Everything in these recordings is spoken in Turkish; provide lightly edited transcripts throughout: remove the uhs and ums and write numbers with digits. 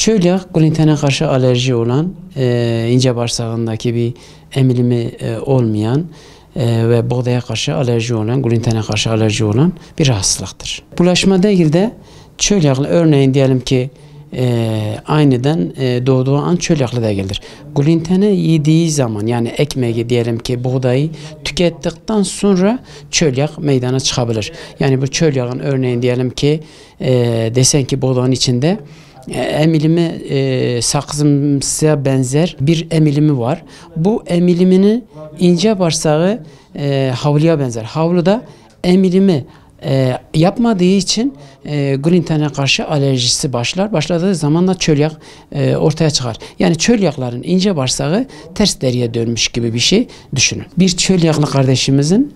Çölyak glutene karşı alerji olan, ince bağırsağındaki bir emilimi olmayan ve buğdaya karşı alerji olan, glutene karşı alerji olan bir rahatsızlıktır. Bulaşma değil de çölyaklı, örneğin diyelim ki aniden doğduğu an çölyaklı da gelir. Gluteni yediği zaman, yani ekmeği diyelim ki buğdayı tükettikten sonra çölyak meydana çıkabilir. Yani bu çölyakın örneğin diyelim ki desen ki buğdanın içinde emilimi sakızımsıya benzer bir emilimi var. Bu emilimini ince bağırsağı havluya benzer. Havluda emilimi yapmadığı için glutene karşı alerjisi başlar. Başladığı zaman da çölyak ortaya çıkar. Yani çölyakların ince bağırsağı ters deriye dönmüş gibi bir şey düşünün. Bir çölyaklı kardeşimizin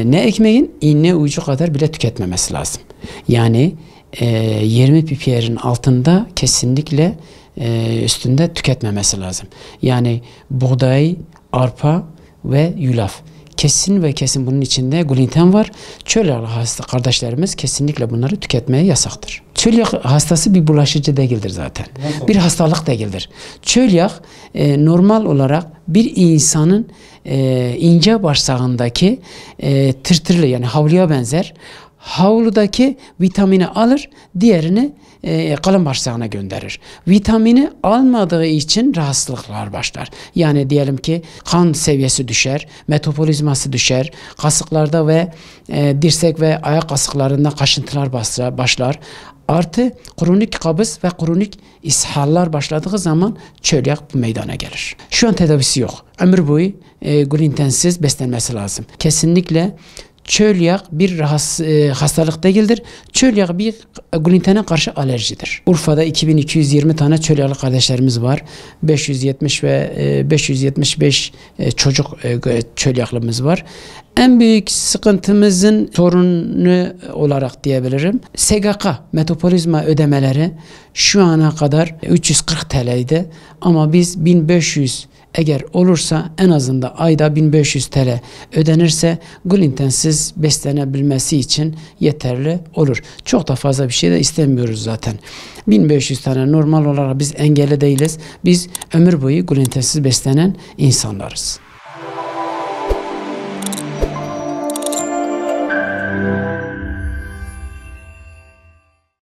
ne ekmeğin iğne ucu kadar bile tüketmemesi lazım. Yani 20 ppm'in altında kesinlikle üstünde tüketmemesi lazım. Yani buğday, arpa ve yulaf. Kesin ve kesin bunun içinde gluten var. Çölyak hasta kardeşlerimiz kesinlikle bunları tüketmeye yasaktır. Çölyak hastası bir bulaşıcı değildir zaten. Bir hastalık değildir. Çölyak normal olarak bir insanın ince bağırsağındaki tırtırlı, yani havluya benzer. Havludaki vitamini alır, diğerini kalın bağırsağına gönderir. Vitamini almadığı için rahatsızlıklar başlar. Yani diyelim ki kan seviyesi düşer, metabolizması düşer, kasıklarda ve dirsek ve ayak kasıklarında kaşıntılar başlar. Artı kronik kabız ve kronik ishallar başladığı zaman çölyak meydana gelir. Şu an tedavisi yok. Ömür boyu glutensiz beslenmesi lazım. Kesinlikle çölyak bir hastalık değildir. Çölyak bir glutene karşı alerjidir. Urfa'da 2220 tane çölyaklı kardeşlerimiz var. 570 ve 575 çocuk çölyaklımız var. En büyük sıkıntımızın sorunu olarak diyebilirim. SGK metabolizma ödemeleri şu ana kadar 340 TL'ydi ama biz 1500 eğer olursa, en azından ayda 1500 TL ödenirse glutensiz beslenebilmesi için yeterli olur. Çok da fazla bir şey de istemiyoruz zaten. 1500 tane normal olarak biz engelli değiliz. Biz ömür boyu glutensiz beslenen insanlarız.